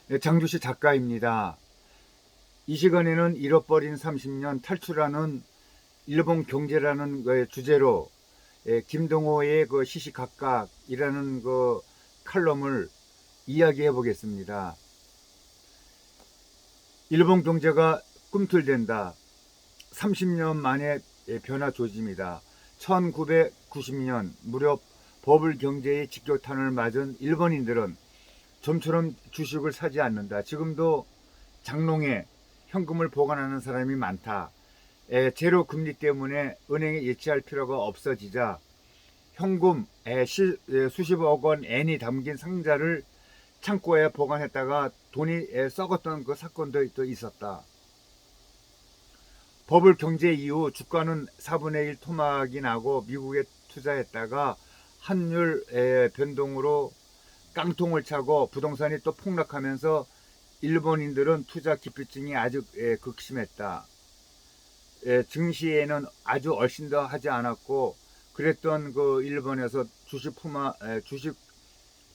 네, 장주시 작가입니다. 이 시간에는 잃어버린 30년 탈출하는 일본 경제라는 거의 주제로 김동호의 그 시시각각이라는 그 칼럼을 이야기해 보겠습니다. 일본 경제가 꿈틀댄다. 30년 만에 변화 조짐이다. 1990년 무렵 버블 경제의 직격탄을 맞은 일본인들은 좀처럼 주식을 사지 않는다. 지금도 장롱에 현금을 보관하는 사람이 많다. 제로 금리 때문에 은행에 예치할 필요가 없어지자 현금 수십억 원 엔이 담긴 상자를 창고에 보관했다가 돈이 썩었던 그 사건도 또 있었다. 버블 경제 이후 주가는 4분의 1 토막이 나고 미국에 투자했다가 환율 변동으로 깡통을 차고 부동산이 또 폭락하면서 일본인들은 투자 기피증이 아주 극심했다. 증시에는 아주 얼씬 더 하지 않았고 그랬던 그 일본에서 주식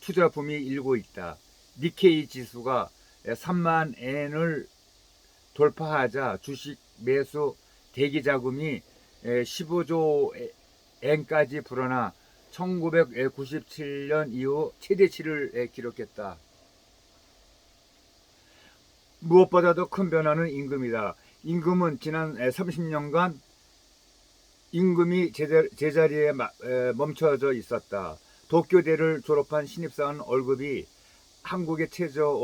투자 붐이 일고 있다. 니케이 지수가 3만 엔을 돌파하자 주식 매수 대기 자금이 15조 엔까지 불어나 1997년 이후 최대치를 기록했다. 무엇보다도 큰 변화는 임금이다. 임금은 지난 30년간 임금이 제자리에 멈춰져 있었다. 도쿄대를 졸업한 신입사원 월급이 한국의 최저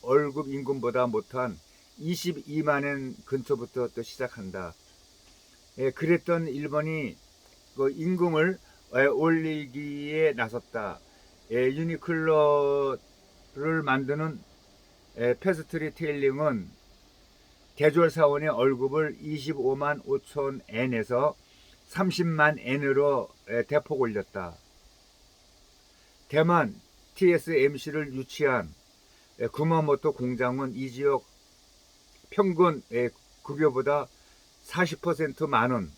월급 임금보다 못한 22만 엔 근처부터 또 시작한다. 그랬던 일본이 그 임금을 올리기에 나섰다. 유니클로를 만드는 패스트리테일링은 대졸 사원의 월급을 25만 5천 엔에서 30만 엔으로 대폭 올렸다. 대만 TSMC를 유치한 구마모토 공장은 이 지역 평균 급여보다 40% 많은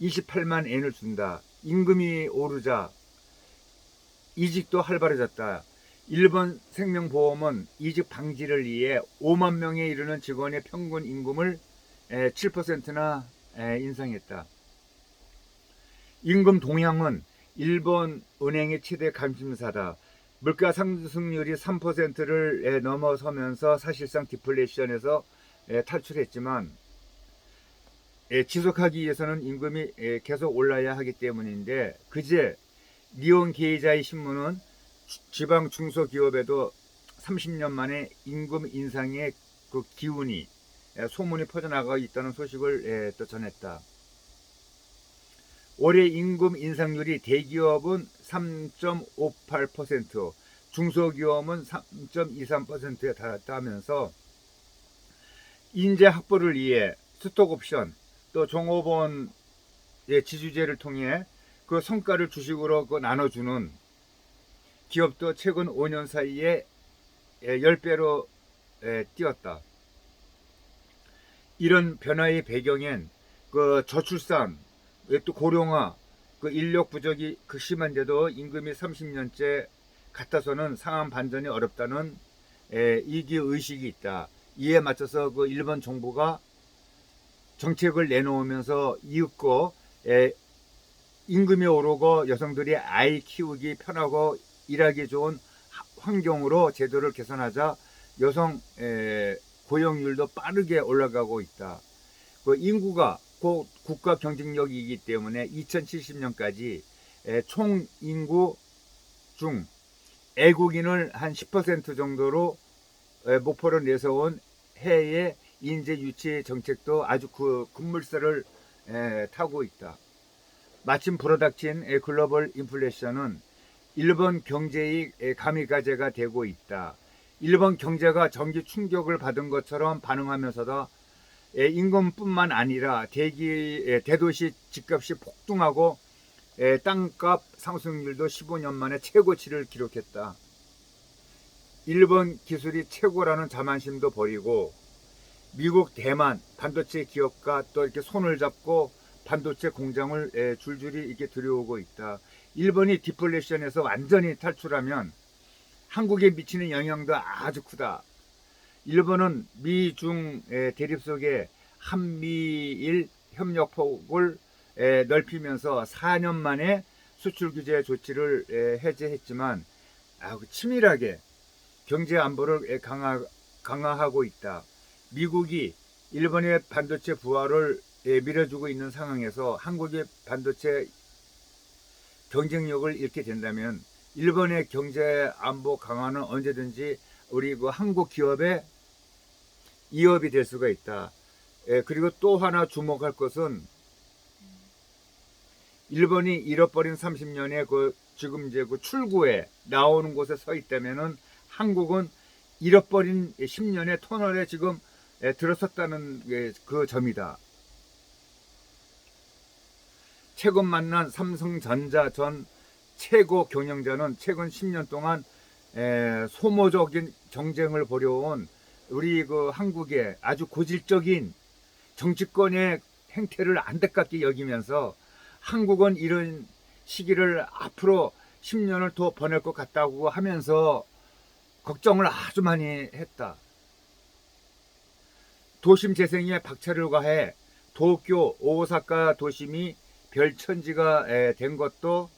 28만 엔을 준다. 임금이 오르자 이직도 활발해졌다. 일본 생명보험은 이직 방지를 위해 5만 명에 이르는 직원의 평균 임금을 7%나 인상했다. 임금 동향은 일본 은행의 최대 관심사다. 물가 상승률이 3%를 넘어서면서 사실상 디플레이션에서 탈출했지만 지속하기 위해서는 임금이 계속 올라야 하기 때문인데 그제 니온 게이자이 신문은 지방 중소기업에도 30년 만에 임금 인상의 그 기운이 소문이 퍼져나가고 있다는 소식을 또 전했다. 올해 임금 인상률이 대기업은 3.58%, 중소기업은 3.23%에 달했다면서 인재 확보를 위해 스톡옵션 또 종업원의 지주제를 통해 그 성과를 주식으로 나눠주는 기업도 최근 5년 사이에 10배로 뛰었다. 이런 변화의 배경엔 그 저출산, 또 고령화, 그 인력 부족이 극심한데도 임금이 30년째 같아서는 상황 반전이 어렵다는 이기 의식이 있다. 이에 맞춰서 그 일본 정부가 정책을 내놓으면서 이윽고 임금이 오르고 여성들이 아이 키우기 편하고 일하기 좋은 환경으로 제도를 개선하자 여성 고용률도 빠르게 올라가고 있다. 그 인구가 국가 경쟁력이기 때문에 2070년까지 총 인구 중 애국인을 한 10% 정도로 목표로 내세운 해외 인재 유치 정책도 아주 그 급물살을 타고 있다. 마침 불어닥친 글로벌 인플레이션은 일본 경제의 가미가제가 되고 있다. 일본 경제가 전기 충격을 받은 것처럼 반응하면서도 임금뿐만 아니라 대도시 집값이 폭등하고 땅값 상승률도 15년 만에 최고치를 기록했다. 일본 기술이 최고라는 자만심도 버리고 미국, 대만 반도체 기업과 또 이렇게 손을 잡고 반도체 공장을 줄줄이 이렇게 들여오고 있다. 일본이 디플레이션에서 완전히 탈출하면 한국에 미치는 영향도 아주 크다. 일본은 미중 대립 속에 한미일 협력폭을 넓히면서 4년 만에 수출 규제 조치를 해제했지만 치밀하게 경제 안보를 강화하고 있다. 미국이 일본의 반도체 부활을 밀어주고 있는 상황에서 한국의 반도체 경쟁력을 잃게 된다면 일본의 경제 안보 강화는 언제든지 우리 그 한국 기업의 이업이 될 수가 있다. 그리고 또 하나 주목할 것은 일본이 잃어버린 30년의 지금 이제 그 출구에 나오는 곳에 서 있다면은 한국은 잃어버린 10년의 터널에 지금 들어섰다는 그 점이다. 최근 만난 삼성전자 전 최고 경영자는 최근 10년 동안 소모적인 경쟁을 벌여온 우리 그 한국의 아주 고질적인 정치권의 행태를 안타깝게 여기면서 한국은 이런 시기를 앞으로 10년을 더 보낼 것 같다고 하면서 걱정을 아주 많이 했다. 도심 재생에 박차를 가해 도쿄, 오사카 도심이 별천지가 된 것도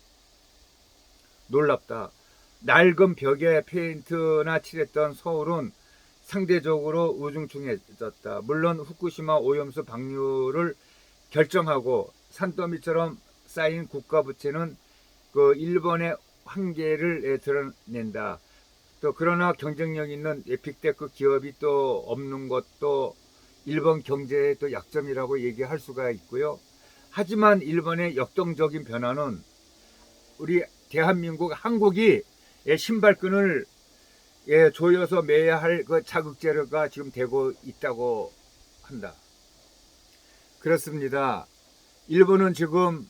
놀랍다. 낡은 벽에 페인트나 칠했던 서울은 상대적으로 우중충해졌다. 물론 후쿠시마 오염수 방류를 결정하고 산더미처럼 쌓인 국가부채는 그 일본의 한계를 드러낸다. 또 그러나 경쟁력 있는 빅테크 기업이 또 없는 것도 일본 경제의 또 약점이라고 얘기할 수가 있고요. 하지만 일본의 역동적인 변화는 우리 대한민국 한국이 신발끈을 조여서 매야 할 그 자극제로가 지금 되고 있다고 한다. 그렇습니다. 일본은 지금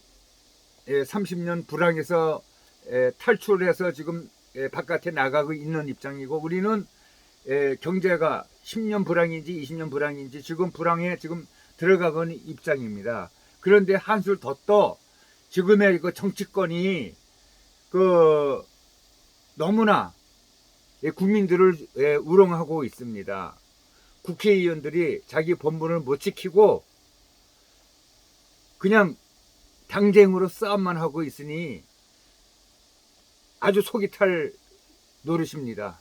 30년 불황에서 탈출해서 지금 바깥에 나가고 있는 입장이고 우리는 경제가 10년 불황인지 20년 불황인지 지금 불황에 지금 들어가고 있는 입장입니다. 그런데 한술 더 떠 지금의 그 정치권이 그 너무나 국민들을 우롱하고 있습니다. 국회의원들이 자기 본분을 못 지키고 그냥 당쟁으로 싸움만 하고 있으니 아주 속이 탈 노릇입니다.